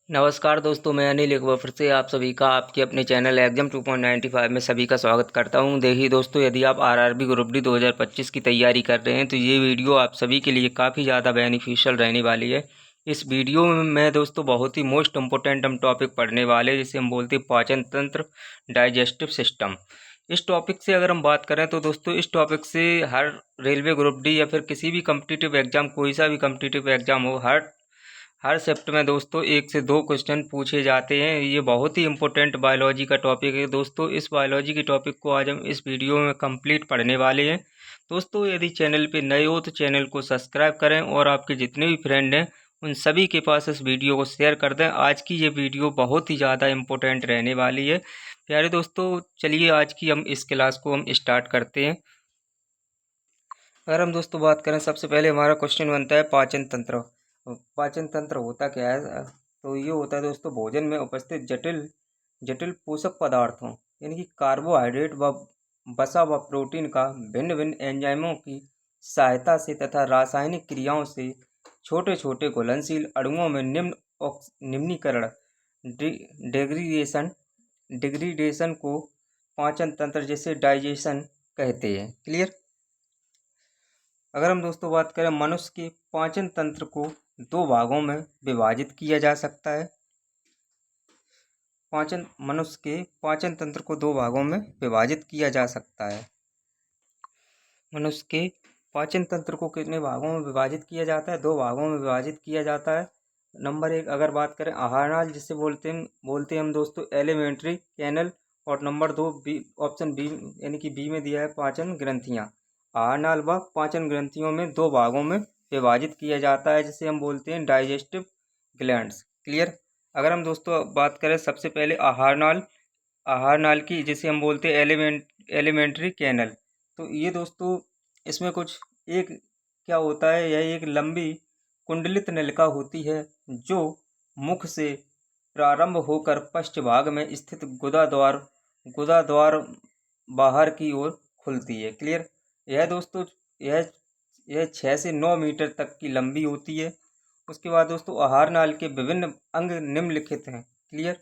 नमस्कार दोस्तों, मैं अनिल एक बार फिर से आप सभी का आपके अपने चैनल एग्जाम 2.95 में सभी का स्वागत करता हूं। देखिए दोस्तों, यदि आप आरआरबी ग्रुप डी 2025 की तैयारी कर रहे हैं तो ये वीडियो आप सभी के लिए काफ़ी ज़्यादा बेनिफिशियल रहने वाली है। इस वीडियो में मैं दोस्तों बहुत ही मोस्ट इम्पोर्टेंट हम टॉपिक पढ़ने वाले हैं, जिसे हम बोलते हैं पाचन तंत्र, डाइजेस्टिव सिस्टम। इस टॉपिक से अगर हम बात करें तो दोस्तों इस टॉपिक से हर रेलवे ग्रुप डी या फिर किसी भी कम्पिटिटिव एग्जाम, कोई सा भी कम्पिटिटिव एग्जाम हो, हर शिफ्ट में दोस्तों 1 से 2 क्वेश्चन पूछे जाते हैं। ये बहुत ही इंपॉर्टेंट बायोलॉजी का टॉपिक है दोस्तों। इस बायोलॉजी के टॉपिक को आज हम इस वीडियो में कंप्लीट पढ़ने वाले हैं। दोस्तों यदि चैनल पे नए हो तो चैनल को सब्सक्राइब करें और आपके जितने भी फ्रेंड हैं उन सभी के पास इस वीडियो को शेयर कर दें। आज की ये वीडियो बहुत ही ज़्यादा इम्पोर्टेंट रहने वाली है। प्यारे दोस्तों, चलिए आज की हम इस क्लास को हम स्टार्ट करते हैं। अगर हम दोस्तों बात करें, सबसे पहले हमारा क्वेश्चन बनता है पाचन तंत्र। पाचन तंत्र होता क्या है? तो ये होता है दोस्तों भोजन में उपस्थित जटिल जटिल पोषक पदार्थों यानी कि कार्बोहाइड्रेट व वसा व प्रोटीन का भिन्न भिन्न एंजाइमों की सहायता से तथा रासायनिक क्रियाओं से छोटे छोटे घुलनशील अणुओं में निम्नीकरण डिग्रीडेशन डिग्रीडेशन को पाचन तंत्र जैसे डाइजेशन कहते हैं। क्लियर? अगर हम दोस्तों बात करें, मनुष्य के पाचन तंत्र को 2 भागों में विभाजित किया जा सकता है। मनुष्य के पाचन तंत्र को 2 भागों में विभाजित किया जा सकता है। मनुष्य के पाचन तंत्र को कितने भागों में विभाजित किया जाता है? 2 भागों में विभाजित किया जाता है। नंबर 1 अगर बात करें आहार नाल, जिसे बोलते हैं हम दोस्तों एलिमेंट्री कैनल। और नंबर 2 बी, ऑप्शन बी यानी कि बी में दिया है पाचन ग्रंथियाँ। आहार नाल व पाचन ग्रंथियों में 2 भागों में विभाजित किया जाता है, जिसे हम बोलते हैं डाइजेस्टिव ग्लैंड्स। क्लियर? अगर हम दोस्तों बात करें सबसे पहले आहार नाल की, जिसे हम बोलते हैं एलिमेंट्री कैनल। तो ये दोस्तों इसमें कुछ एक क्या होता है, यह एक लंबी कुंडलित नलिका होती है जो मुख से प्रारंभ होकर पश्च भाग में स्थित गुदा द्वार बाहर की ओर खुलती है। क्लियर? यह दोस्तों यह यह 6 से 9 मीटर तक की लंबी होती है। उसके बाद दोस्तों आहार नाल के विभिन्न अंग निम्नलिखित हैं। क्लियर?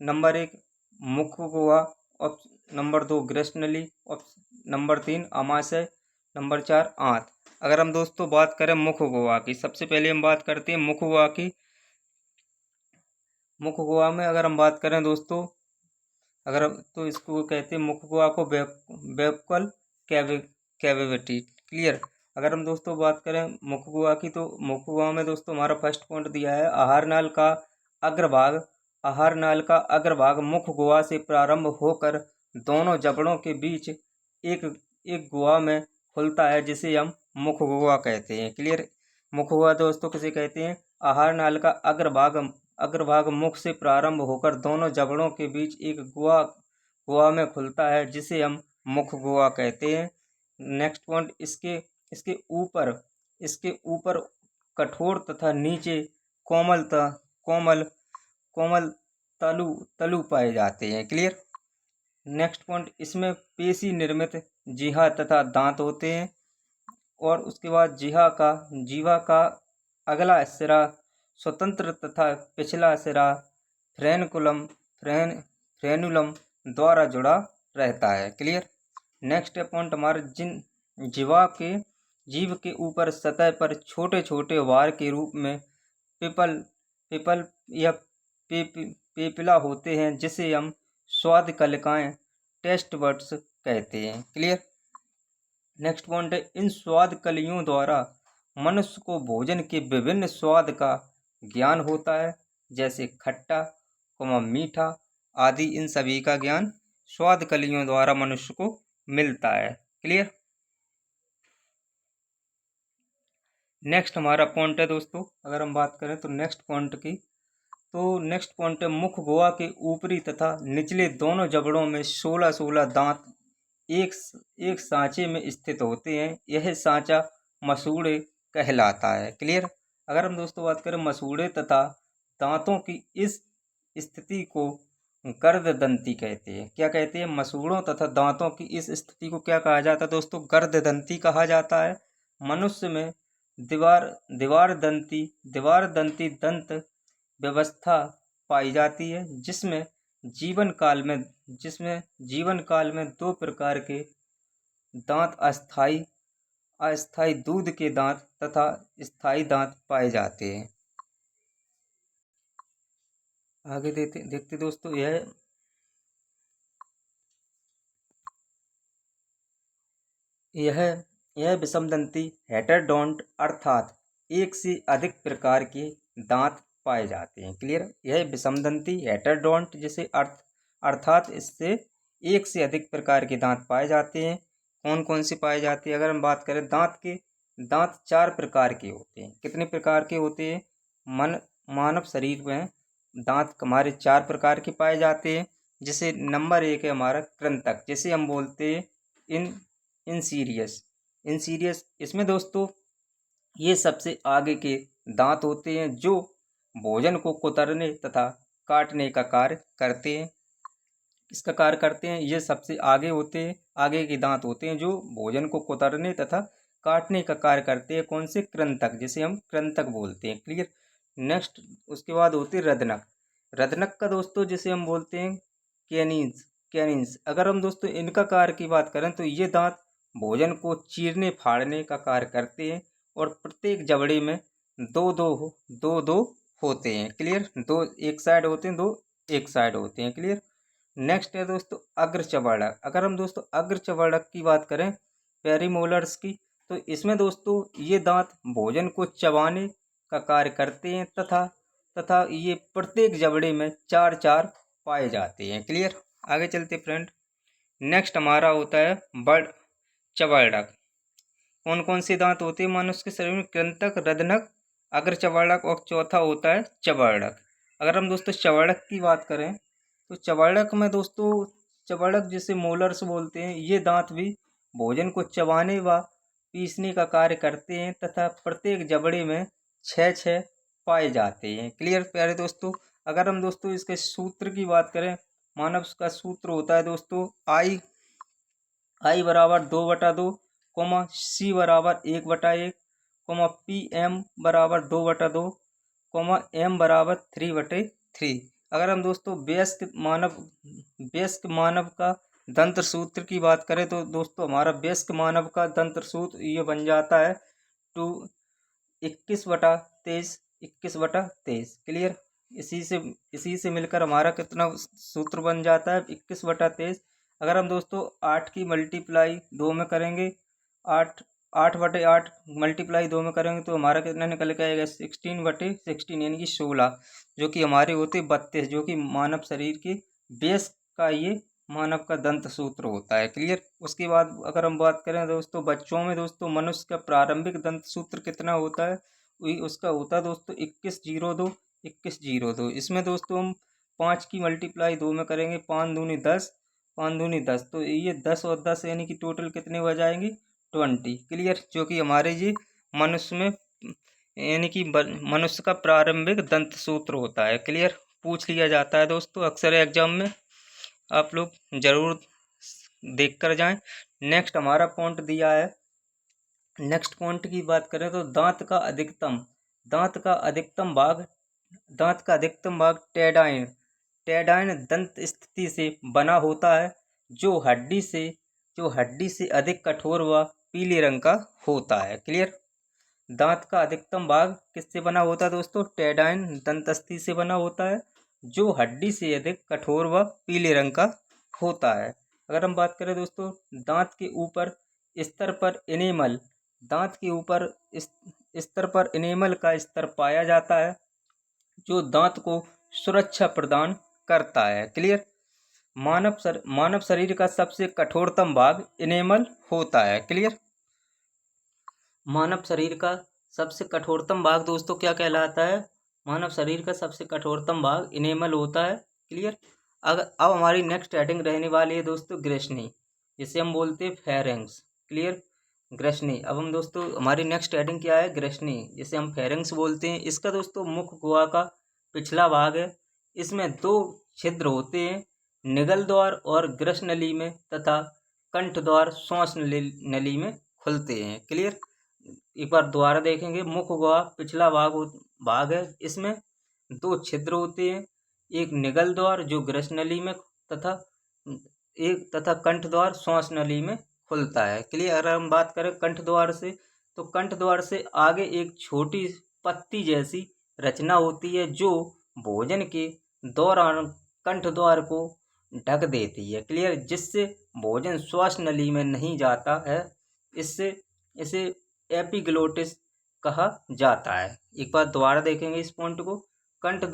नंबर 1 मुख गुहा, नंबर 2 ग्रसनली, नंबर 3 आमाशय, नंबर 4 आंत। अगर हम दोस्तों बात करें मुख गुहा की, सबसे पहले हम बात करते हैं मुख गुहा की। मुख गुहा में अगर हम बात करें दोस्तों, तो इसको कहते हैं मुख गुहा को वेपकल कैविटी। क्लियर? अगर हम दोस्तों बात करें मुख गुहा की, तो मुख गुहा में दोस्तों हमारा फर्स्ट पॉइंट दिया है आहार नाल का अग्रभाग मुख गुहा से प्रारंभ होकर दोनों जबड़ों के बीच एक एक गुहा में खुलता है, जिसे हम मुख गुहा कहते हैं। क्लियर? मुख गुहा दोस्तों किसे कहते हैं? आहार नाल का अग्रभाग मुख से प्रारंभ होकर दोनों जबड़ों के बीच एक गुहा में खुलता है, जिसे हम मुख गुहा कहते हैं। नेक्स्ट पॉइंट, इसके ऊपर इसके ऊपर कठोर तथा नीचे कोमल कोमल तलु पाए जाते हैं। क्लियर? नेक्स्ट पॉइंट, इसमें पेशी निर्मित जीहा तथा दांत होते हैं। और उसके बाद जीवा का अगला सिरा स्वतंत्र तथा पिछला सिरा फ्रेनुलम द्वारा जुड़ा रहता है। क्लियर? नेक्स्ट पॉइंट हमारे जीव के ऊपर सतह पर छोटे छोटे वार के रूप में पिपल या पेपिला होते हैं, जिसे हम स्वाद कलिकाएं टेस्ट बड्स कहते हैं। क्लियर? नेक्स्ट पॉइंट है, इन स्वाद कलियों द्वारा मनुष्य को भोजन के विभिन्न स्वाद का ज्ञान होता है, जैसे खट्टा, मीठा आदि। इन सभी का ज्ञान स्वाद कलियों द्वारा मनुष्य को मिलता है। क्लियर? नेक्स्ट हमारा पॉइंट है दोस्तों, अगर हम बात करें तो नेक्स्ट पॉइंट की, तो नेक्स्ट पॉइंट है मुख गुहा के ऊपरी तथा निचले दोनों जबड़ों में 16 दांत एक सांचे में स्थित होते हैं। यह सांचा मसूड़े कहलाता है। क्लियर? अगर हम दोस्तों बात करें मसूड़े तथा दांतों की इस स्थिति को गर्ददंती कहते हैं। क्या कहते हैं? मसूड़ों तथा दांतों की इस स्थिति को क्या कहा जाता है दोस्तों? गर्ददंती कहा जाता है। मनुष्य में दीवार दंती दंत व्यवस्था पाई जाती है, जिसमें जीवन काल में दो प्रकार के दांत अस्थाई दूध के दांत तथा स्थायी दांत पाए जाते हैं। आगे देखते दोस्तों, यह यह विषमदंती हेटेरोडोंट अर्थात एक से अधिक प्रकार के दांत पाए जाते हैं। क्लियर। यह विषमदंती हेटेरोडोंट जिसे अर्थात इससे एक से अधिक प्रकार के दांत पाए जाते हैं। कौन कौन से पाए जाते हैं? अगर हम बात करें दांत चार प्रकार के होते हैं। कितने प्रकार के होते हैं? मानव शरीर में दांत हमारे चार प्रकार के पाए जाते हैं। जैसे नंबर 1 है हमारा कृंतक, जिसे हम बोलते हैं इंसीरियस। इसमें दोस्तों ये सबसे आगे के दांत होते हैं जो भोजन को कुतरने तथा काटने का कार्य करते हैं। इसका कार्य करते हैं, ये सबसे आगे के दांत होते हैं जो भोजन को कुतरने तथा काटने का कार्य करते हैं। कौन से? कृंतक, जिसे हम कृंतक बोलते हैं। क्लियर। नेक्स्ट उसके बाद होते हैं रदनक का दोस्तों जिसे हम बोलते हैं कैनिन्स। अगर हम दोस्तों इनका कार्य की बात करें तो ये दांत भोजन को चीरने फाड़ने का कार्य करते हैं और प्रत्येक जबड़े में दो दो होते हैं। क्लियर। दो एक साइड होते हैं, दो एक साइड होते हैं। क्लियर। नेक्स्ट है दोस्तों अग्रचर्वणक। अगर हम दोस्तों अग्रचर्वणक की बात करें पेरीमोलर्स की, तो इसमें दोस्तों ये दांत भोजन को चबाने का कार्य करते हैं तथा ये प्रत्येक जबड़े में चार चार पाए जाते हैं। क्लियर। आगे चलते फ्रेंड। नेक्स्ट हमारा होता है बड़ चवर्णक। कौन कौन से दांत होते हैं मनुष्य के शरीर में? कृंतक, रदनक, अग्रचवर्णक और चौथा होता है चवर्णक। अगर हम दोस्तों चवर्णक की बात करें तो चवर्णक में दोस्तों चवर्णक जिसे मोलर्स बोलते हैं, ये दांत भी भोजन को चबाने व पीसने का कार्य करते हैं तथा प्रत्येक जबड़े में छह पाए जाते हैं। क्लियर प्यारे दोस्तों। अगर हम दोस्तों इसके सूत्र की बात करें, मानव का सूत्र होता है दोस्तों आई बराबर 2/2, सी बराबर 1/1, पी एम बराबर 2/2, एम बराबर 3/3। अगर हम दोस्तों वयस्क मानव का दंत्र सूत्र की बात करें तो दोस्तों हमारा वयस्क मानव का दंत्र सूत्र ये बन जाता है 21/23। क्लियर। इसी से मिलकर हमारा कितना सूत्र बन जाता है? 21/23। अगर हम दोस्तों 8 की मल्टीप्लाई 2 में करेंगे, 8/8 मल्टीप्लाई 2 में करेंगे तो हमारा कितना निकल के आएगा? 16/16 यानी कि 16, जो कि हमारे होते 32, जो कि मानव शरीर के बेस का ये मानव का दंत सूत्र होता है। क्लियर। उसके बाद अगर हम बात करें दोस्तों बच्चों में, दोस्तों मनुष्य का प्रारंभिक दंत सूत्र कितना होता है? उसका होता है दोस्तों 21/02। इसमें दोस्तों हम 5 की मल्टीप्लाई 2 में करेंगे, 5 दूनी 10, 5 दूनी 10, तो ये 10 और 10 यानी कि टोटल कितने हो जाएंगे? 20। क्लियर। जो कि हमारे ये मनुष्य में यानी कि मनुष्य का प्रारंभिक दंत सूत्र होता है। क्लियर। पूछ लिया जाता है दोस्तों अक्सर एग्जाम में, आप लोग जरूर देख कर जाएं। नेक्स्ट हमारा पॉइंट दिया है। नेक्स्ट पॉइंट की बात करें तो दांत का अधिकतम भाग टेडाइन दंत स्थिति से बना होता है, जो हड्डी से अधिक कठोर व पीले रंग का होता है। क्लियर। दांत का अधिकतम भाग किससे बना होता है दोस्तों? टेडाइन दंत स्थिति से बना होता है, जो हड्डी से अधिक कठोर व पीले रंग का होता है। अगर हम बात करें दोस्तों दांत के ऊपर स्तर पर इनेमल का स्तर पाया जाता है, जो दांत को सुरक्षा प्रदान करता है। क्लियर। मानव शरीर का सबसे कठोरतम भाग इनेमल होता है। क्लियर। मानव शरीर का सबसे कठोरतम भाग दोस्तों क्या कहलाता है? मानव शरीर का सबसे कठोरतम भाग इनेमल होता है। क्लियर। अब हमारी नेक्स्ट हेडिंग रहने वाली है दोस्तों ग्रेशनी, जिसे हम बोलते हैं फेरेंक्स। क्लियर। ग्रेशनी। अब हम दोस्तों हमारी नेक्स्ट हेडिंग क्या है? ग्रेशनी, जिसे हम फेरेंक्स बोलते हैं। इसका दोस्तों मुख गुहा का पिछला भाग है। इसमें 2 छिद्र होते हैं, निगल द्वार और ग्रस नली में, तथा कंठ द्वार श्वास नली में खुलते हैं। क्लियर। एक बार दोबारा देखेंगे। मुख गुहा पिछला भाग है, इसमें 2 छिद्र होते हैं, एक निगल द्वार जो ग्रसनली में तथा कंठ द्वार श्वास नली में खुलता है। क्लियर। अगर हम बात करें कंठ द्वार से, तो कंठ द्वार से आगे एक छोटी पत्ती जैसी रचना होती है जो भोजन के दौरान कंठ द्वार को ढक देती है। क्लियर। जिससे भोजन श्वास नली में नहीं जाता है। इससे इसे एपिग्लोटिस कहा जाता है। एक बार दोबारा देखेंगे इस पॉइंट को। कंठ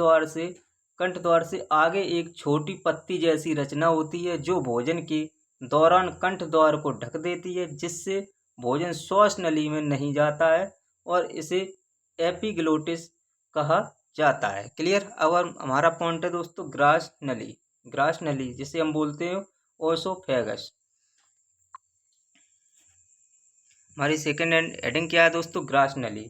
द्वार से आगे एक छोटी पत्ती जैसी रचना होती है जो भोजन के दौरान कंठ द्वार को ढक देती है, जिससे भोजन श्वास नली में नहीं जाता है और इसे एपिग्लोटिस कहा जाता है। क्लियर। अब हमारा पॉइंट है दोस्तों ग्रास नली जिसे हम बोलते हैं ओसोफेगस। हमारी सेकेंड हेडिंग क्या है दोस्तों? ग्रास नली,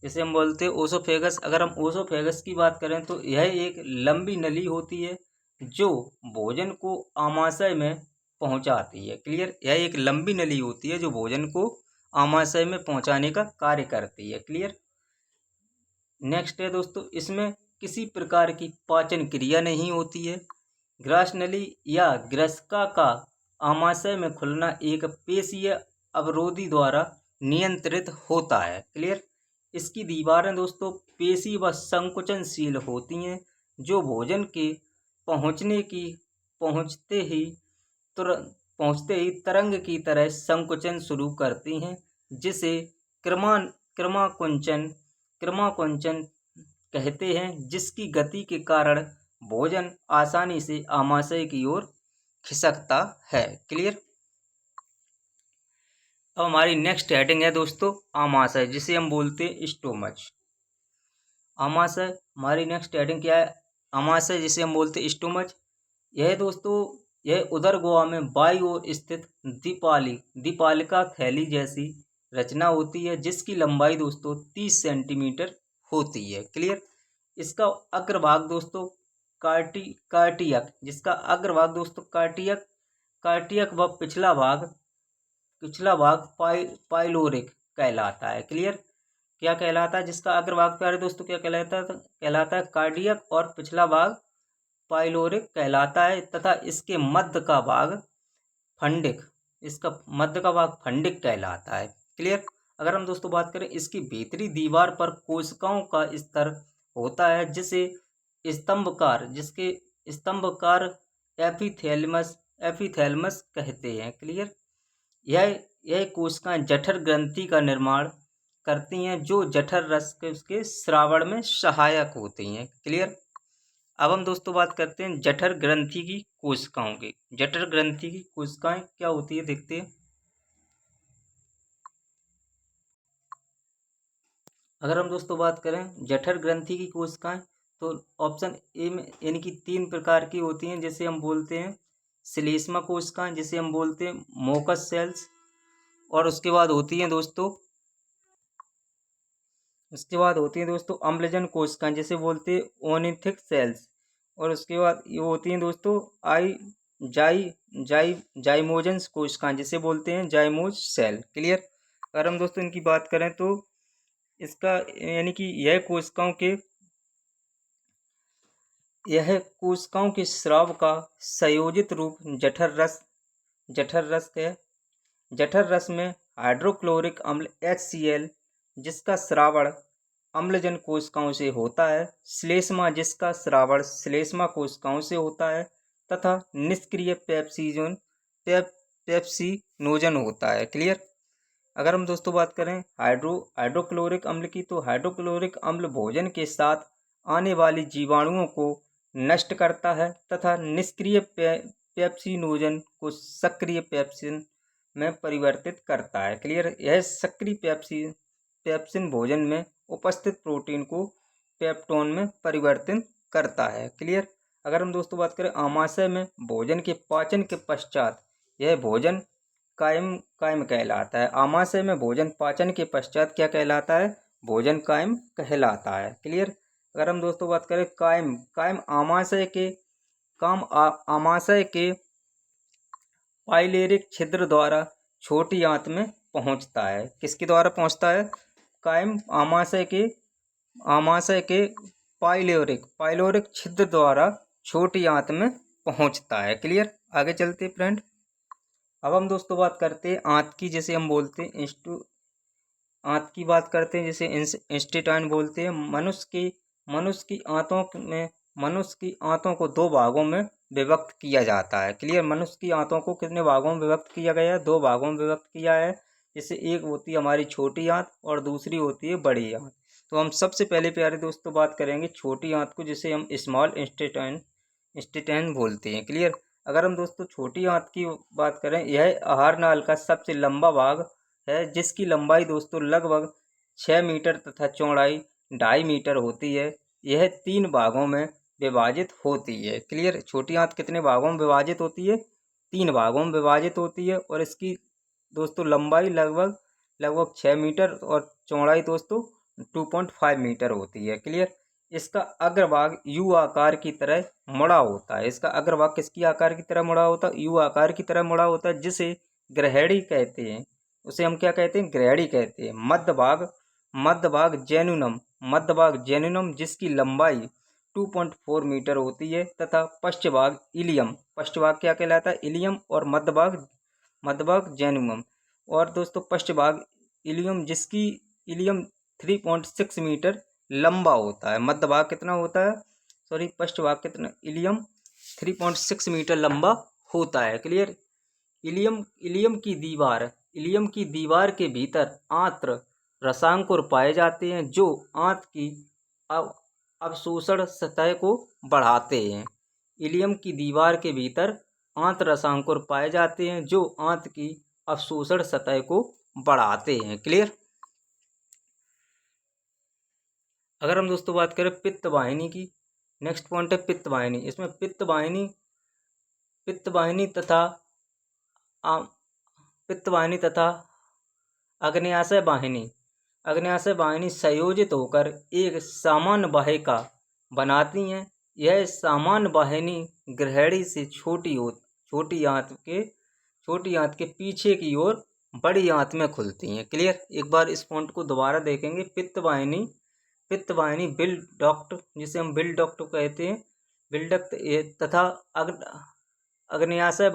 जिसे हम बोलते हैं ओसोफेगस। अगर हम ओसोफेगस की बात करें तो यह एक लंबी नली होती है जो भोजन को आमाशय में पहुंचाती है। क्लियर। यह एक लंबी नली होती है जो भोजन को आमाशय में पहुंचाने का कार्य करती है। क्लियर। नेक्स्ट है दोस्तों, इसमें किसी प्रकार की पाचन क्रिया नहीं होती है। ग्रास नली या ग्रसिका का आमाशय में खुलना एक पेशीय अवरोधी द्वारा नियंत्रित होता है। क्लियर। इसकी दीवारें दोस्तों पेशी व संकुचनशील होती हैं जो भोजन के पहुंचते ही तरंग की तरह संकुचन शुरू करती हैं, जिसे क्रमाकुंचन कहते हैं, जिसकी गति के कारण भोजन आसानी से आमाशय की ओर खिसकता है। क्लियर। अब हमारी नेक्स्ट हेडिंग है दोस्तों आमाशय, जिसे हम बोलते हैं स्टोमच। आमाशय, हमारी नेक्स्ट हेडिंग क्या है? आमाशय, जिसे हम बोलते हैं स्टोमच। यह दोस्तों यह उदर गुहा में बाईं ओर स्थित दीपालिका थैली जैसी रचना होती है जिसकी लंबाई दोस्तों 30 सेंटीमीटर होती है। क्लियर। इसका अग्रभाग दोस्तों कार्टियक व पिछला भाग पाइलोरिक कहलाता है। क्लियर। क्या कहलाता है? जिसका अग्रभाग प्यारे दोस्तों क्या कहलाता है कार्डियक और पिछला भाग पाइलोरिक कहलाता है, तथा इसके मध्य का भाग फंडिक कहलाता है। क्लियर। अगर हम दोस्तों बात करें, इसकी भीतरी दीवार पर कोशिकाओं का स्तर होता है जिसे स्तंभकार एपिथैलेमस कहते हैं। क्लियर। यह कोशिकाएं जठर ग्रंथि का निर्माण करती हैं जो जठर रस के स्रावण में सहायक होती हैं। क्लियर। अब हम दोस्तों बात करते हैं जठर ग्रंथि की कोशिकाओं की। जठर ग्रंथि की कोशिकाएं क्या होती है देखते हैं। अगर हम दोस्तों बात करें जठर ग्रंथि की कोशिकाएं, तो ऑप्शन ए में यानी कि 3 प्रकार की होती हैं, जिसे हम बोलते हैं श्लेष्मा कोशिकाएं, जिसे हम बोलते हैं मोकस सेल्स, और उसके बाद होती हैं दोस्तों अम्लजन कोशिकाएं, जिसे बोलते हैं ओनिथिक सेल्स, और उसके बाद ये होती हैं दोस्तों जाइमोजेंस कोशिकाएं, जिसे बोलते हैं जाइमोज सेल। क्लियर। अगर हम दोस्तों इनकी बात करें तो इसका यानी कि यह कोशिकाओं के स्राव का संयोजित रूप जठर रस में हाइड्रोक्लोरिक अम्ल HCl, जिसका स्रावण अम्लजन कोशिकाओं से होता है, श्लेष्मा, जिसका स्रावण श्लेष्मा कोशिकाओं से होता है, तथा निष्क्रिय पेप्सिनोजन होता है। क्लियर। अगर हम दोस्तों बात करें हाइड्रोक्लोरिक अम्ल की, तो हाइड्रोक्लोरिक अम्ल भोजन के साथ आने वाली जीवाणुओं को नष्ट करता है तथा निष्क्रिय पेप्सिनोजन को सक्रिय पेप्सिन में परिवर्तित करता है। क्लियर। यह सक्रिय पेप्सिन भोजन में उपस्थित प्रोटीन को पेप्टोन में परिवर्तित करता है। क्लियर। अगर हम दोस्तों बात करें आमाशय में भोजन के पाचन के पश्चात यह भोजन कायम कहलाता है। आमाशय में भोजन पाचन के पश्चात क्या कहलाता है? भोजन कायम कहलाता है। क्लियर। अगर हम दोस्तों बात करें कायम आमाशय के पाइलेरिक छिद्र द्वारा छोटी आंत में पहुंचता है। किसके द्वारा पहुंचता है? कायम आमाशय के पाइलोरिक पाइलोरिक छिद्र द्वारा छोटी आंत में पहुंचता है। क्लियर। आगे चलते फ्रेंड। अब हम दोस्तों बात करते हैं आंत की, जैसे हम बोलते हैं आंत की बात करते हैं, जैसे इंस्टेटाइन बोलते हैं। मनुष्य की आंतों को दो भागों में विभक्त किया जाता है। क्लियर। मनुष्य की आंतों को कितने भागों में विभक्त किया गया है? दो भागों में विभक्त किया है। जैसे एक होती है हमारी छोटी आंत और दूसरी होती है बड़ी आंत। तो हम सबसे पहले प्यारे दोस्तों बात करेंगे छोटी आंत को, जिसे हम स्मॉल इंस्टेटाइन बोलते हैं। क्लियर। अगर हम दोस्तों छोटी आंत की बात करें, यह आहार नाल का सबसे लंबा भाग है, जिसकी लंबाई दोस्तों लगभग 6 मीटर तथा चौड़ाई 2.5 मीटर होती है। यह 3 भागों में विभाजित होती है। क्लियर। छोटी आंत कितने भागों में विभाजित होती है? 3 भागों में विभाजित होती है और इसकी दोस्तों लंबाई लगभग 6 मीटर और चौड़ाई दोस्तों 2.5 मीटर होती है। क्लियर। इसका अग्रभाग यू आकार की तरह मुड़ा होता है। इसका अग्रभाग किसकी आकार की तरह मुड़ा होता है? यू आकार की तरह मुड़ा होता है, जिसे ग्रहणी कहते हैं। उसे हम क्या कहते हैं? ग्रहणी कहते हैं। मध्य भाग जेनुनम जिसकी लंबाई 2.4 मीटर होती है तथा पश्च भाग इलियम, पश्च भाग क्या कहलाता है? इलियम। और मध्य भाग जेनुनम और दोस्तों पश्च भाग इलियम, जिसकी इलियम 3.6 मीटर लंबा होता है। मध्य भाग कितना होता है? सॉरी, पश्च भाग कितना? इलियम 3.6 मीटर लंबा होता है। क्लियर। इलियम की दीवार के भीतर आंत्र रसांकुर पाए जाते हैं, जो आंत की अवशोषण सतह को बढ़ाते हैं। इलियम की दीवार के भीतर आंत्र रसांकुर पाए जाते हैं, जो आंत की अवशोषण सतह को बढ़ाते हैं। क्लियर। अगर हम दोस्तों बात करें पित्त वाहिनी की, नेक्स्ट पॉइंट है पित्त वाहिनी। इसमें पित्त वाहिनी तथा अग्न्याशय वाहिनी संयोजित होकर एक सामान्य वाहिका बनाती हैं। यह सामान्य वाहिनी ग्रहणी से छोटी आंत के पीछे की ओर बड़ी आंत में खुलती हैं। क्लियर। एक बार इस पॉइंट को दोबारा देखेंगे। पित्त वाहिनी बिल डक्ट, जिसे हम बिल डक्ट कहते हैं, बिल डक्ट तथा अग्न्याशय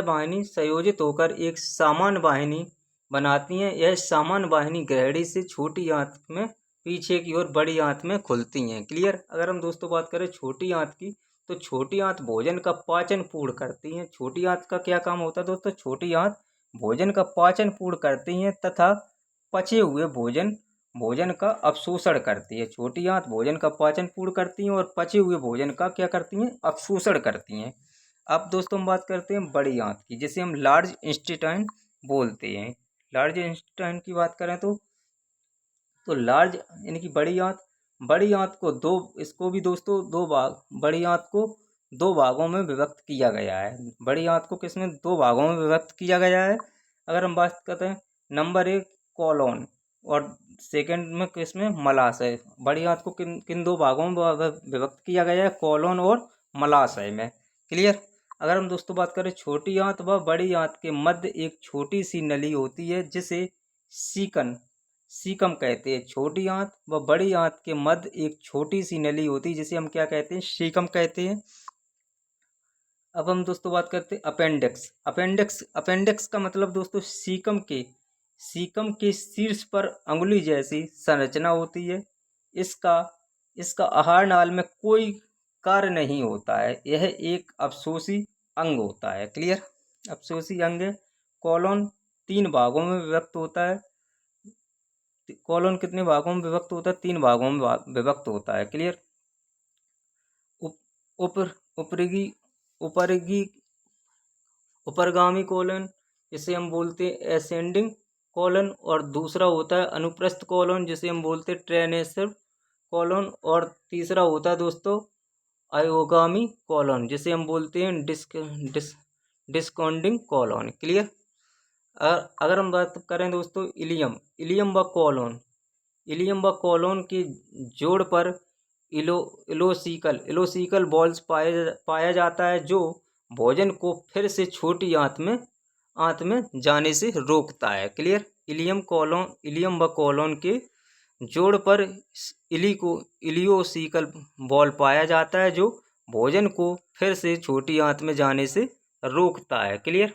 वाहिनी संयोजित होकर एक सामान्य वाहिनी बनाती हैं। यह सामान्य वाहिनी ग्रहणी से छोटी आंत में पीछे की ओर बड़ी आंत में खुलती हैं। क्लियर। अगर हम दोस्तों बात करें छोटी आंत की, तो छोटी आंत भोजन का पाचन पूर्ण करती हैं। छोटी आंत का क्या काम होता है दोस्तों? छोटी आंत भोजन का पाचन पूर्ण करती हैं तथा पचे हुए भोजन का अवशोषण करती है। छोटी आंत भोजन का पाचन पूर्ण करती हैं और पचे हुए भोजन का क्या करती हैं? अवशोषण करती हैं। अब दोस्तों हम बात करते हैं बड़ी आंत की, जिसे हम लार्ज इंस्टेटाइन बोलते हैं। लार्ज इंस्टेटाइन की बात करें तो लार्ज यानी कि बड़ी आंत को इसको भी दोस्तों बड़ी आंत को 2 भागों में विभक्त किया गया है। बड़ी आंत को किसमें? 2 भागों में विभक्त किया गया है। अगर हम बात करते हैं नंबर 1 कोलोन और सेकंड में किसमें? मलाशय। बड़ी आंत को किन 2 भागों में विभक्त किया गया है? कोलोन और मलाशय में। क्लियर। अगर हम दोस्तों बात करें छोटी आंत व बड़ी आंत के मध्य एक छोटी सी नली होती है, जिसे सीकम कहते हैं। छोटी आंत व बड़ी आंत के मध्य एक छोटी सी नली होती है, जिसे हम क्या कहते हैं? सीकम कहते हैं। अब हम दोस्तों बात करते हैं अपेंडिक्स का मतलब दोस्तों सीकम के शीर्ष पर अंगुली जैसी संरचना होती है। इसका आहार नाल में कोई कार्य नहीं होता है। यह एक अवशोषी अंग होता है। क्लियर। अवशोषी अंग है। कोलोन 3 भागों में विभक्त होता है। कोलोन कितने भागों में विभक्त होता है? 3 भागों में विभक्त होता है। क्लियर। उपरगामी कोलन, जिसे हम बोलते हैं एसेंडिंग कोलन, और दूसरा होता है अनुप्रस्थ कोलन, जिसे हम बोलते हैं ट्रांसवर्स कोलन, और तीसरा होता है दोस्तों अयोगामी कोलन, जिसे हम बोलते हैं डिस्कोंडिंग कोलन। क्लियर। अगर हम बात करें दोस्तों इलियम व कोलोन के जोड़ पर इलोसिकल बॉल्स पाया जाता है, जो भोजन को फिर से छोटी आंत में जाने से रोकता है। क्लियर। इलियम व कोलोन के जोड़ पर इलियोसिकल बॉल पाया जाता है जो भोजन को फिर से छोटी आंत में जाने से रोकता है। क्लियर।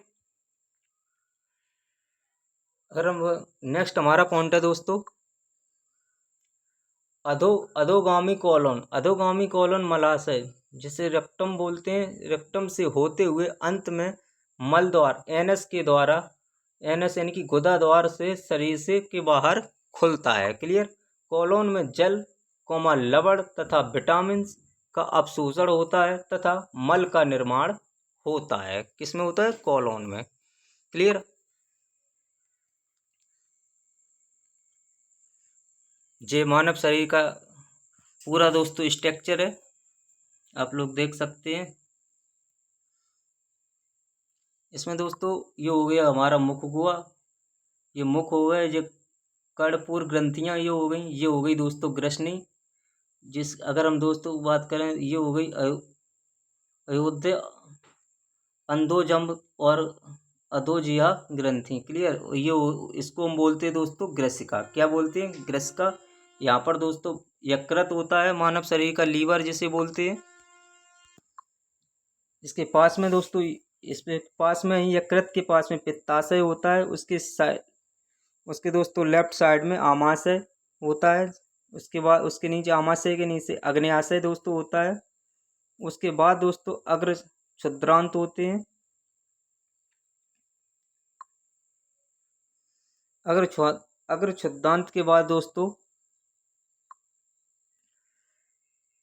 अगर हम नेक्स्ट हमारा पॉइंट है दोस्तों अधोगामी कॉलोन मलाशय, जिसे रेक्टम बोलते हैं। रेक्टम से होते हुए अंत में मल द्वार एनएस के द्वारा, एनएस यानी कि गुदा द्वार से शरीर से के बाहर खुलता है। क्लियर। कॉलोन में जल लवण तथा विटामिन का अवशोषण होता है तथा मल का निर्माण होता है। किसमें होता है? कॉलोन में। क्लियर। ये मानव शरीर का पूरा दोस्तों स्ट्रक्चर है, आप लोग देख सकते हैं। इसमें दोस्तों ये हो गया हमारा मुख हुआ, ये मुख हो गया, ये कर्णपूर ग्रंथियां ये हो गई, ये हो गई दोस्तों ग्रसनी। जिस अगर हम दोस्तों बात करें, ये हो गई अयोध्या अंधोजंब और अधोजिया ग्रंथि। क्लियर। इसको हम बोलते हैं दोस्तों ग्रसिका। क्या बोलते हैं? ग्रसिका। यहाँ पर दोस्तों यकृत होता है मानव शरीर का, लीवर जिसे बोलते हैं। इसके पास में दोस्तों, इसके पास में ही यकृत के पास में पित्ताशय होता है। उसके दोस्तों लेफ्ट साइड में आमाशय होता है। उसके बाद उसके नीचे, आमाशय के नीचे अग्न्याशय दोस्तों होता है। उसके बाद दोस्तों अग्र क्षुद्रांत होते हैं। अग्र क्षुद्रांत के बाद दोस्तों,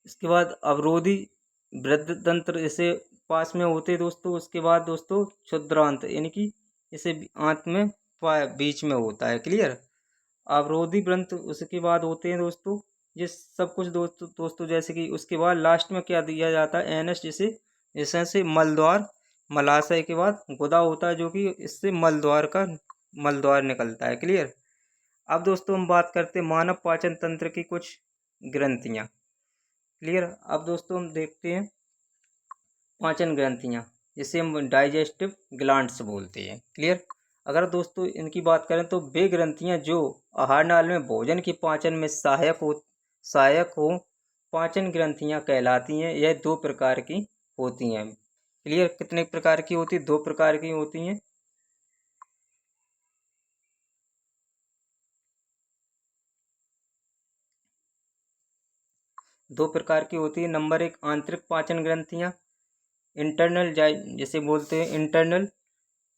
इसके बाद अवरोधी वृद्धतंत्र इसे पास में होते दोस्तों। उसके बाद दोस्तों क्षुद्रांत, यानी कि इसे आंत में बीच में होता है। क्लियर। अवरोधी ग्रंथ उसके बाद होते हैं दोस्तों। ये सब कुछ दोस्तों जैसे कि उसके बाद लास्ट में क्या दिया जाता है? एनएस, जिसे से मलद्वार, मलाशय के बाद गुदा होता है, जो कि इससे मलद्वार निकलता है। क्लियर। अब दोस्तों हम बात करते हैं मानव पाचन तंत्र की कुछ ग्रंथियां। क्लियर। अब दोस्तों हम देखते हैं पाचन ग्रंथियां, जिसे हम डाइजेस्टिव ग्लैंड्स बोलते हैं। क्लियर। अगर दोस्तों इनकी बात करें तो वे ग्रंथियां जो आहार नाल में भोजन के पाचन में सहायक हो पाचन ग्रंथियां कहलाती हैं। यह दो प्रकार की होती हैं। क्लियर। कितने प्रकार की होती? दो प्रकार की होती हैं। दो प्रकार की होती है। नंबर एक, आंतरिक पाचन ग्रंथियां, इंटरनल, जिसे बोलते हैं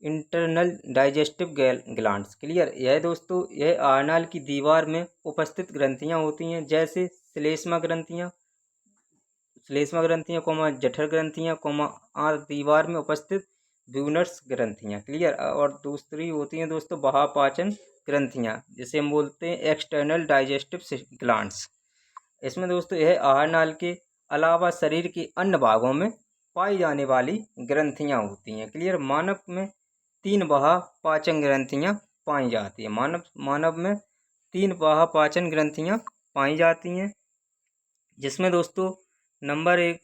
इंटरनल डाइजेस्टिव ग्लैंड्स। क्लियर। यह दोस्तों यह आहारनाल की दीवार में उपस्थित ग्रंथियां होती हैं, जैसे श्लेष्मा ग्रंथियां, जठर ग्रंथियां, दीवार में उपस्थित ब्यूनर्स ग्रंथियां। क्लियर। और दूसरी होती हैं दोस्तों बहापाचन ग्रंथियां, जिसे हम बोलते हैं एक्सटर्नल डाइजेस्टिव ग्लैंड्स। इसमें दोस्तों यह आहार नाल के अलावा शरीर के अन्य भागों में पाई जाने वाली ग्रंथियां होती हैं। क्लियर। मानव में 3 पाचन ग्रंथियां पाई जाती हैं। मानव में 3 पाचन ग्रंथियां पाई जाती हैं, जिसमें दोस्तों नंबर 1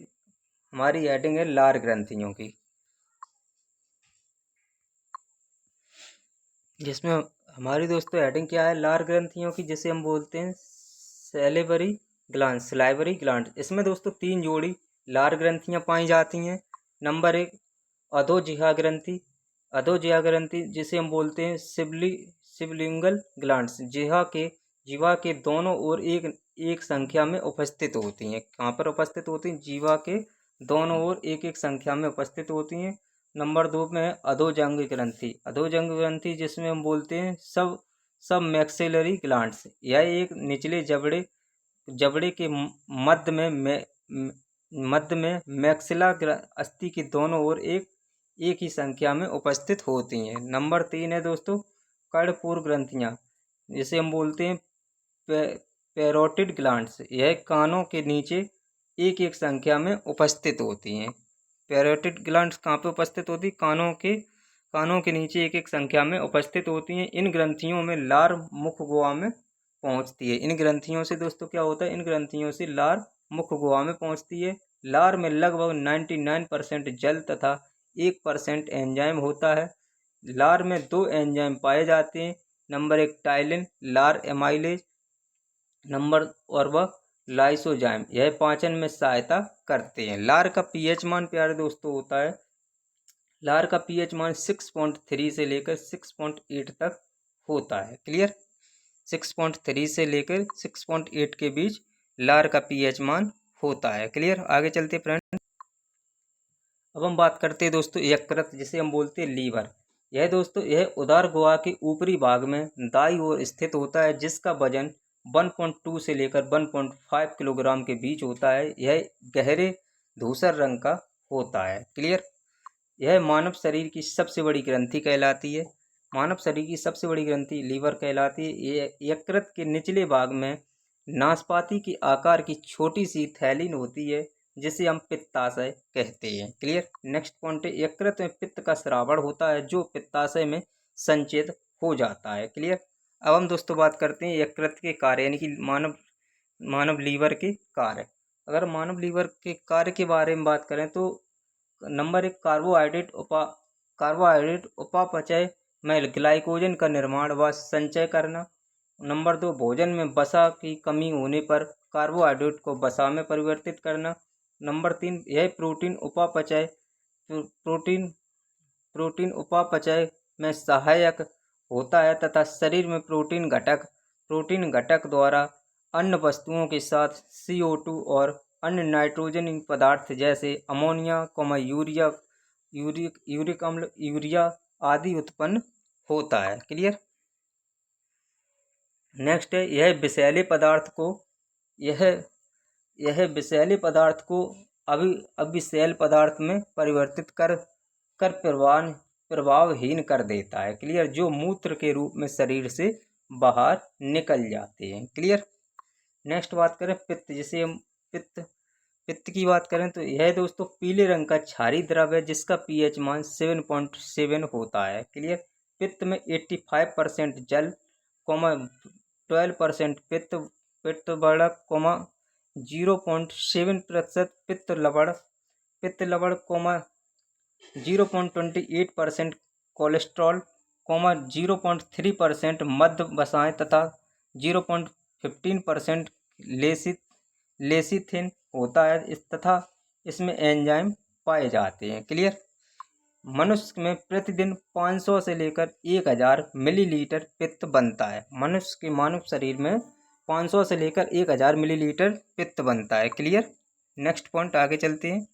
हमारी हेडिंग है लार ग्रंथियों की, जिसमें हमारी दोस्तों हेडिंग क्या है? लार ग्रंथियों की, जिसे हम बोलते हैं सैलिवरी ग्लैंड। इसमें दोस्तों 3 जोड़ी लार ग्रंथियां पाई जाती हैं। नंबर 1 अधोजिहा ग्रंथि, जिसे हम बोलते हैं सिबलिंगल ग्लैंड्स। जीवा के दोनों ओर एक संख्या में उपस्थित होती हैं। कहाँ पर उपस्थित होती हैं? जीवा के दोनों ओर एक संख्या में उपस्थित होती हैं। नंबर 2 में है अधोजंग ग्रंथि, जिसमें हम बोलते हैं सब मैक्सिलरी ग्लैंड्स। यह एक निचले जबड़े के मध्य में मैक्सिला अस्थि के दोनों ओर एक ही संख्या में उपस्थित होती हैं। नंबर 3 है दोस्तों कर्णपूर ग्रंथियां, जिसे हम बोलते हैं पैरोटिड ग्लैंड्स। यह कानों के नीचे एक संख्या में उपस्थित होती हैं। पैरोटिड ग्लैंड्स कहाँ पे उपस्थित होती? कानों के नीचे एक संख्या में उपस्थित होती हैं। इन ग्रंथियों में लार मुख गुहा में पहुंचती है। इन ग्रंथियों से दोस्तों क्या होता है? इन ग्रंथियों से लार मुख गुहा में पहुंचती है। लार में लगभग 99% जल तथा 1% एंजाइम होता है। लार में 2 एंजाइम पाए जाते हैं। नंबर 1 टाइलिन लार एमाइलेज, नंबर और वह लाइसोजाइम, यह पाचन में सहायता करते हैं। लार का पीएच मान प्यारे दोस्तों होता है, लार का पीएच मान 6.3 से लेकर 6.8 तक होता है। क्लियर, 6.3 से लेकर 6.8 के बीच लार का पीएच मान होता है। क्लियर, आगे चलते फ्रेंड। अब हम बात करते हैं दोस्तों यकृत, जिसे हम बोलते हैं लीवर। यह दोस्तों यह उदर गुहा के ऊपरी भाग में दाईं ओर स्थित होता है, जिसका वजन 1.2 से लेकर 1.5 किलोग्राम के बीच होता है। यह गहरे धूसर रंग का होता है। क्लियर, यह मानव शरीर की सबसे बड़ी ग्रंथि कहलाती है। मानव शरीर की सबसे बड़ी ग्रंथि लीवर कहलाती है। ये यकृत के निचले भाग में नाशपाती के आकार की छोटी सी थैलीन होती है, जिसे हम पित्ताशय कहते हैं। क्लियर, नेक्स्ट पॉइंट है यकृत में पित्त का श्रावण होता है, जो पित्ताशय में संचित हो जाता है। क्लियर, अब हम दोस्तों बात करते हैं यकृत के कार्य, यानी कि मानव लीवर के कार्य। अगर मानव लीवर के कार्य के बारे में बात करें तो नंबर 1, कार्बोहाइड्रेट उपापचय में ग्लाइकोजन का निर्माण व संचय करना। नंबर 2, भोजन में वसा की कमी होने पर कार्बोहाइड्रेट को वसा में परिवर्तित करना। नंबर 3, यह प्रोटीन प्रोटीन उपापचय में सहायक होता है तथा शरीर में प्रोटीन घटक द्वारा अन्य वस्तुओं के साथ CO2 और अन्य नाइट्रोजन पदार्थ जैसे अमोनिया, यूरिक अम्ल, यूरिया आदि उत्पन्न होता है। क्लियर, नेक्स्ट है यह विषैले पदार्थ को अविषैल पदार्थ में परिवर्तित कर कर प्रभावहीन कर देता है। क्लियर, जो मूत्र के रूप में शरीर से बाहर निकल जाते हैं। क्लियर, नेक्स्ट बात करें पित्त, जिसे हम पित्त की बात करें तो यह दोस्तों पीले रंग का क्षारीय द्रव है, जिसका पीएच मान 7.7 होता है। क्लियर, पित्त में 85% जल, 12% पित्त बढ़क, 0.7% पित्त लवण, 0.28% कोलेस्ट्रॉल, 0.3% मध्य वसाएं तथा 0.15% लेसिथिन होता है तथा इसमें एंजाइम पाए जाते हैं। क्लियर, मनुष्य में प्रतिदिन 500 से लेकर 1000 मिलीलीटर पित्त बनता है। मनुष्य के मानव शरीर में 500 से लेकर 1000 मिलीलीटर पित्त बनता है। क्लियर, नेक्स्ट पॉइंट आगे चलते हैं।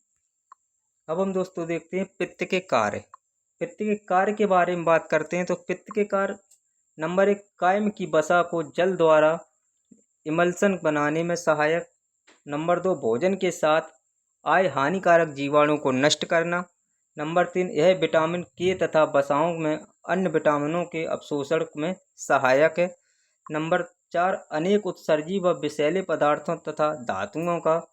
अब हम दोस्तों देखते हैं पित्त के कार्य। पित्त के कार्य के बारे में बात करते हैं तो पित्त के कार्य नंबर 1, कायम की वसा को जल द्वारा इमल्सन बनाने में सहायक। नंबर 2, भोजन के साथ आए हानिकारक जीवाणु को नष्ट करना। नंबर 3, यह विटामिन के तथा वसाओं में अन्य विटामिनों के अवशोषण में सहायक है। नंबर 4, अनेक उत्सर्जी व विषैले पदार्थों तथा धातुओं का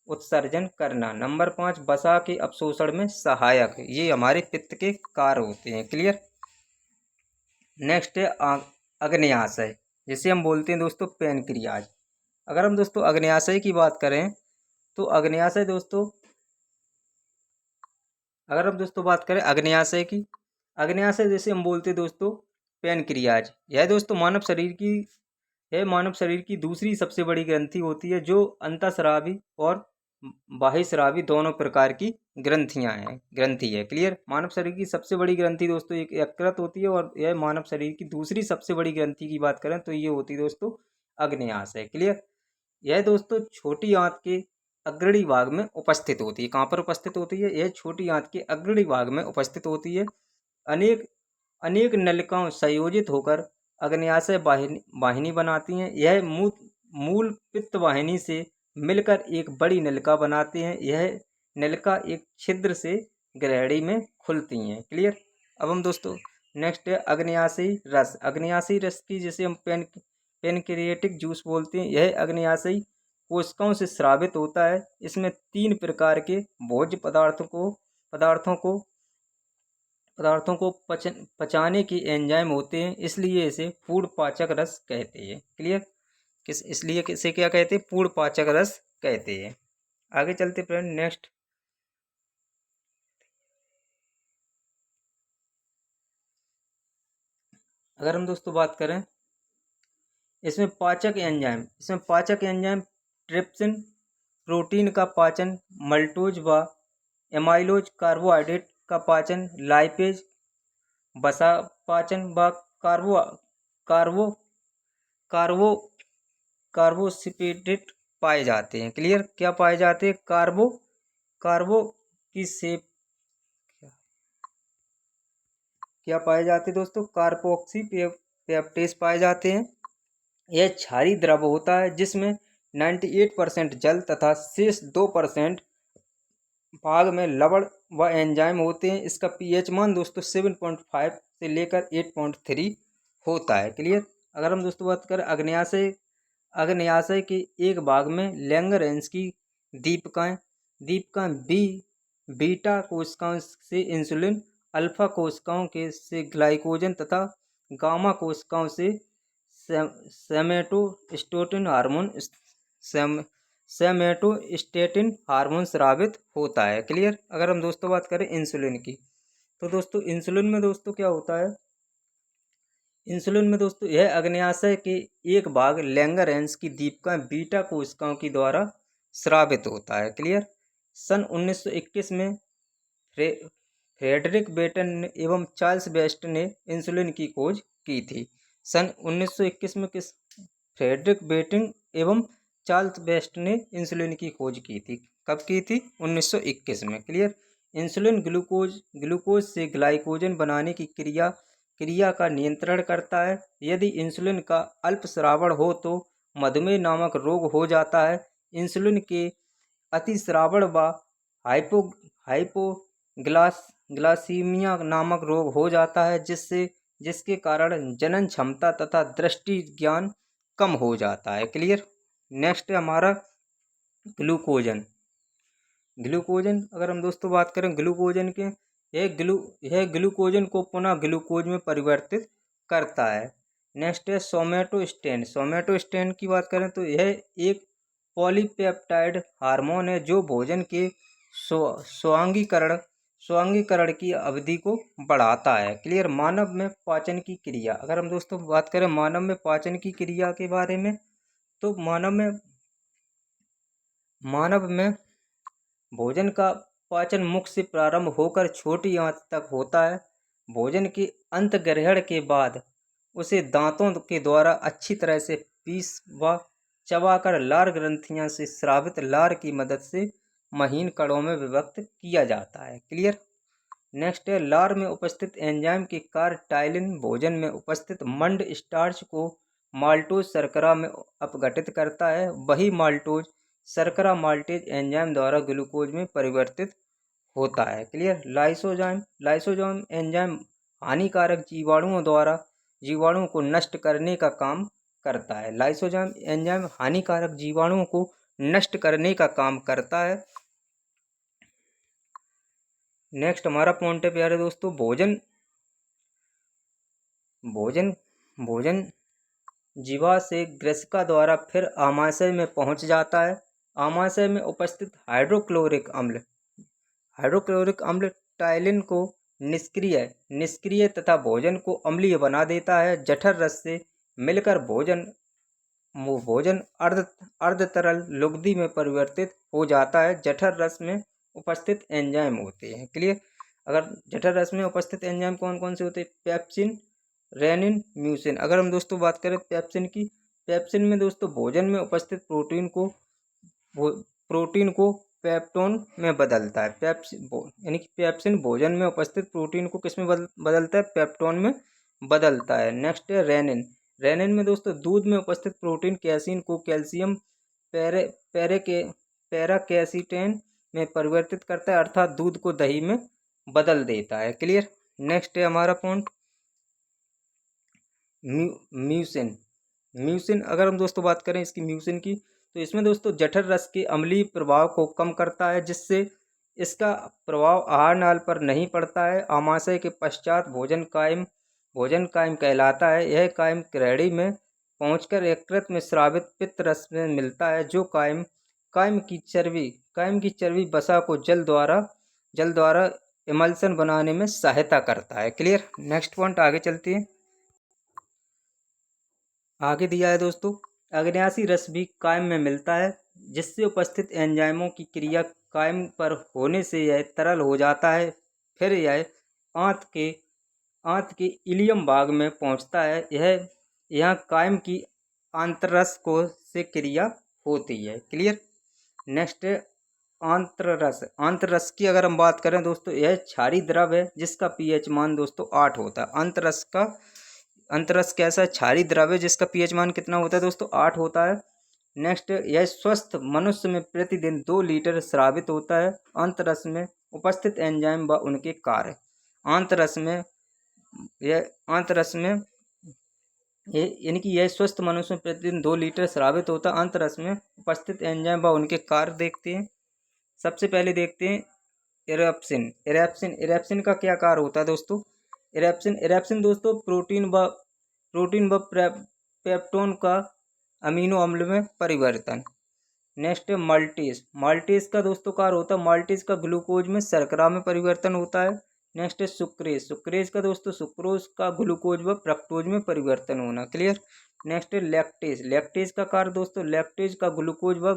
उत्सर्जन करना। नंबर 5, वसा के अवशोषण में सहायक है। ये हमारे पित्त के कार्य होते हैं। क्लियर, नेक्स्ट है अग्न्याशय, जिसे हम बोलते हैं दोस्तों पैनक्रियाज। अगर हम दोस्तों अग्न्याशय की बात करें तो अग्न्याशय दोस्तों अग्न्याशय जैसे हम बोलते हैं दोस्तों पैनक्रियाज। यह दोस्तों मानव शरीर की दूसरी सबसे बड़ी ग्रंथि होती है, जो अंतःस्रावी और बाह्यस्रावी दोनों प्रकार की ग्रंथि है। क्लियर, मानव शरीर की सबसे बड़ी ग्रंथि दोस्तों एक यकृत होती है, और यह मानव शरीर की दूसरी सबसे बड़ी ग्रंथि की बात करें तो ये होती है दोस्तों अग्न्याशय। क्लियर, यह दोस्तों छोटी आंत के अग्रणी भाग में उपस्थित होती है। कहाँ पर उपस्थित होती है? यह छोटी आंत के अग्रणी भाग में उपस्थित होती है। अनेक अनेक नलिकाओं संयोजित होकर अग्न्याशय वाहिनी बनाती हैं। यह मूल पित्त वाहिनी से मिलकर एक बड़ी नलिका बनाते हैं। यह नलिका एक छिद्र से ग्रहणी में खुलती हैं। क्लियर, अब हम दोस्तों नेक्स्ट है अग्न्याशयी रस। अग्न्याशयी रस की जिसे हम पेनक्रिएटिक जूस बोलते हैं, यह अग्न्याशयी कोशिकाओं से स्रावित होता है। इसमें 3 प्रकार के भोज्य पदार्थों को पचाने की एंजाइम होते हैं, इसलिए इसे पूर्ण पाचक रस कहते हैं। क्लियर, इसलिए इसे क्या कहते हैं? पूर्ण पाचक रस कहते हैं। आगे चलते फ्रेंड नेक्स्ट। अगर हम दोस्तों बात करें इसमें पाचक एंजाइम ट्रिप्सिन प्रोटीन का पाचन, मल्टोज व एमाइलोज कार्बोहाइड्रेट का पाचन, लाइपेज वसा पाचन व कार्बो कार्बो कार्बो कार्बोसिपेटेट पाए जाते हैं। क्लियर, क्या पाए जाते हैं? कार्बो की सेप क्या पाए जाते हैं दोस्तों? कार्बोक्सी पेप्टेस पाए जाते हैं। यह क्षारीय द्रव होता है जिसमें 98% जल तथा शेष 2% भाग में लवण व एंजाइम होते हैं। इसका पीएच मान दोस्तों 7.5 से लेकर 8.3 होता है। क्लियर। अगर हम दोस्तों बात करें अग्न्याशय के एक भाग में लैंगरेंज की दीपिकाएं बीटा कोशिकाओं से इंसुलिन, अल्फा कोशिकाओं के से ग्लाइकोजन तथा गामा कोशिकाओं से सेमेटोस्टेटिन हार्मोन स्रावित होता है। क्लियर। अगर हम दोस्तों बात करें इंसुलिन की, तो दोस्तों इंसुलिन में दोस्तों क्या होता है? इंसुलिन में दोस्तों यह अग्न्याशय के एक भाग लैंगरेंज की दीपिका बीटा कोशिकाओं की द्वारा स्रावित होता है। क्लियर। सन 1921 में फ्रेडरिक बेटन एवं चार्ल्स बेस्ट ने इंसुलिन की खोज की थी। सन 1921 में फ्रेडरिक बेटिंग एवं चार्ल्स बेस्ट ने इंसुलिन की खोज की थी। कब की थी? 1921 में। क्लियर। इंसुलिन ग्लूकोज से ग्लाइकोजन बनाने की क्रिया का नियंत्रण करता है। यदि इंसुलिन का अल्प श्रावण हो तो मधुमेह नामक रोग हो जाता है। इंसुलिन के अतिश्रावण व हाइपोग्लासीमिया नामक रोग हो जाता है जिसके कारण जनन क्षमता तथा दृष्टि ज्ञान कम हो जाता है। क्लियर। नेक्स्ट है हमारा ग्लूकोजन। अगर हम दोस्तों बात करें ग्लूकोजन के, यह ग्लूकोजन को पुनः ग्लूकोज में परिवर्तित करता है। नेक्स्ट है सोमेटोस्टेन की बात करें तो यह एक पॉलीपेप्टाइड हार्मोन है जो भोजन के स्वांगीकरण की अवधि को बढ़ाता है। क्लियर। मानव में पाचन की क्रिया, अगर हम दोस्तों बात करें मानव में पाचन की क्रिया के बारे में, तो मानव में भोजन का पाचन मुख से प्रारंभ होकर छोटी आंत तक होता है। भोजन के अंत ग्रहण के बाद उसे दांतों के द्वारा अच्छी तरह से पीस व चबाकर लार ग्रंथियां से स्रावित लार की मदद से महीन कणों में विभक्त किया जाता है। क्लियर। नेक्स्ट है लार में उपस्थित एंजाइम के कार्य टाइलिन भोजन में उपस्थित मंड स्टार्च को माल्टोज शर्करा में अपघटित करता है। वही माल्टोज शर्करा माल्टेज एंजाइम द्वारा ग्लूकोज में परिवर्तित होता है। क्लियर। लाइसोजाइम एंजाइम हानिकारक जीवाणुओं को नष्ट करने का काम करता है। लाइसोजाइम एंजाइम हानिकारक जीवाणुओं को नष्ट करने का काम करता है। नेक्स्ट हमारा पॉइंट है प्यारे दोस्तों भोजन जीवा से ग्रसिका द्वारा फिर आमाशय में पहुंच जाता है। आमाशय में उपस्थित हाइड्रोक्लोरिक अम्ल टाइलिन को निष्क्रिय तथा भोजन को अम्लीय बना देता है। जठर रस से मिलकर भोजन अर्ध तरल लुगदी में परिवर्तित हो जाता है। जठर रस में उपस्थित एंजाइम होते हैं। क्लियर। अगर जठर रस में उपस्थित एंजाइम कौन कौन से होते हैं? Pepsin, rennin, mucin. अगर हम दोस्तों बात करें पेप्सिन की, पेप्सिन में दोस्तों भोजन में उपस्थित प्रोटीन को पेप्टोन में बदलता है। यानी कि पेप्सिन भोजन में उपस्थित प्रोटीन को किस में बदलता है? पेप्टोन में बदलता है। नेक्स्ट है रेनिन में दोस्तों दूध में उपस्थित प्रोटीन कैसीन को कैल्शियम पैराकेसिटेन में परिवर्तित करता है, अर्थात दूध को दही में बदल देता है। क्लियर। नेक्स्ट है हमारा पॉइंट म्यूसिन। अगर हम दोस्तों बात करें इसकी म्यूसिन की, तो इसमें दोस्तों जठर रस के अम्लीय प्रभाव को कम करता है जिससे इसका प्रभाव आहार नाल पर नहीं पड़ता है। आमाशय के पश्चात भोजन कायम कहलाता है। यह कायम ग्रहणी में पहुंचकर यकृत में स्रावित पित्त रस में मिलता है जो कायम की चर्बी वसा को जल द्वारा इमल्सन बनाने में सहायता करता है। क्लियर। नेक्स्ट पॉइंट आगे चलते हैं। आगे दिया है दोस्तों, अग्न्यासी रस भी कायम में मिलता है, जिससे उपस्थित एंजाइमों की क्रिया कायम पर होने से यह तरल हो जाता है। फिर यह आंत के आंत के इलियम भाग में पहुंचता है। यह यहाँ कायम की आंतररस को से क्रिया होती है। क्लियर। नेक्स्ट है आंतररस। आंतररस की अगर हम बात करें दोस्तों, यह क्षारीय द्रव है जिसका पीएच मान दोस्तों 8 होता है। अंतरस कैसा है? क्षारीय द्रव है जिसका पीएच मान कितना होता है दोस्तों? 8 होता है। नेक्स्ट, यह स्वस्थ मनुष्य में प्रतिदिन 2 लीटर स्रावित होता है। अंतरस में उपस्थित एंजाइम व उनके कार्य। आंतरस में यानी कि यह स्वस्थ मनुष्य में प्रतिदिन 2 लीटर स्रावित होता है। अंतरस में उपस्थित एंजाइम व उनके कार्य देखते हैं। सबसे पहले देखते हैं इरेप्सिन। इरेप्सिन का क्या कार्य होता है दोस्तों? इरेप्सिन दोस्तों प्रोटीन व पेप्टोन का अमीनो अम्ल में परिवर्तन। नेक्स्ट है माल्टेज का दोस्तों कार्य होता है, माल्टेज का ग्लूकोज में शर्करा में परिवर्तन होता है। नेक्स्ट है सुक्रेज का दोस्तों सुक्रोज का ग्लूकोज व फ्रक्टोज में परिवर्तन होना। क्लियर। नेक्स्ट है लैक्टेज का कार्य दोस्तों, लैक्टेज का ग्लूकोज व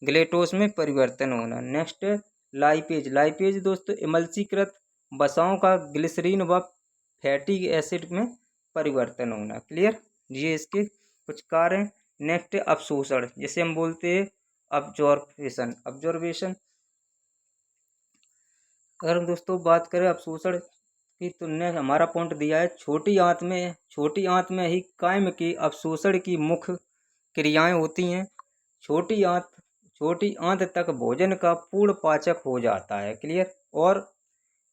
ग्लेटोस में परिवर्तन होना। नेक्स्ट है लाइपेज दोस्तों इमल्सीकृत वसाओं का ग्लिसरीन व फैटी एसिड में परिवर्तन होना। क्लियर। ये इसके कुछ कार्य हैं। नेक्स्ट है अवशोषण, जिसे हम बोलते हैं ऑब्जर्वेशन। अगर हम दोस्तों बात करें अवशोषण की, तुमने हमारा पॉइंट दिया है छोटी आंत में ही कायम की अवशोषण की मुख्य क्रियाएं होती हैं। छोटी आंत तक भोजन का पूर्ण पाचक हो जाता है। क्लियर। और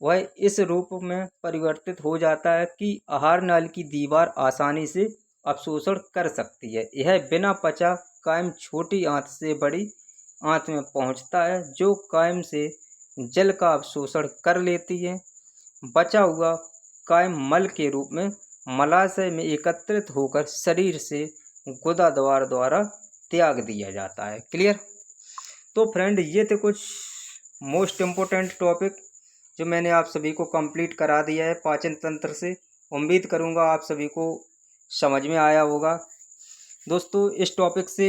वह इस रूप में परिवर्तित हो जाता है कि आहार नाली की दीवार आसानी से अवशोषण कर सकती है। यह बिना पचा कायम छोटी आंत से बड़ी आंत में पहुंचता है, जो कायम से जल का अवशोषण कर लेती है। बचा हुआ कायम मल के रूप में मलाशय में एकत्रित होकर शरीर से गुदा द्वारा त्याग दिया जाता है। क्लियर। तो फ्रेंड, ये थे कुछ मोस्ट इम्पोर्टेंट टॉपिक जो मैंने आप सभी को कंप्लीट करा दिया है पाचन तंत्र से। उम्मीद करूँगा आप सभी को समझ में आया होगा। दोस्तों, इस टॉपिक से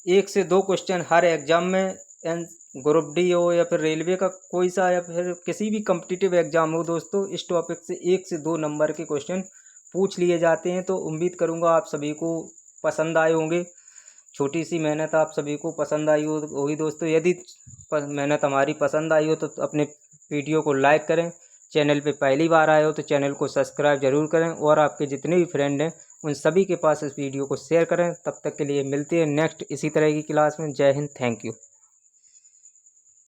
1 से 2 क्वेश्चन हर एग्ज़ाम में, ग्रुप डी हो या फिर रेलवे का कोई सा या फिर किसी भी कॉम्पिटिटिव एग्ज़ाम हो दोस्तों, इस टॉपिक से 1 से 2 नंबर के क्वेश्चन पूछ लिए जाते हैं। तो उम्मीद करूँगा आप सभी को पसंद आए होंगे। छोटी सी मेहनत आप सभी को पसंद आई होगी दोस्तों। यदि मेहनत हमारी पसंद आई हो तो अपने वीडियो को लाइक करें। चैनल पे पहली बार आए हो तो चैनल को सब्सक्राइब जरूर करें, और आपके जितने भी फ्रेंड हैं उन सभी के पास इस वीडियो को शेयर करें। तब तक के लिए मिलते हैं नेक्स्ट इसी तरह की क्लास में। जय हिंद, थैंक यू।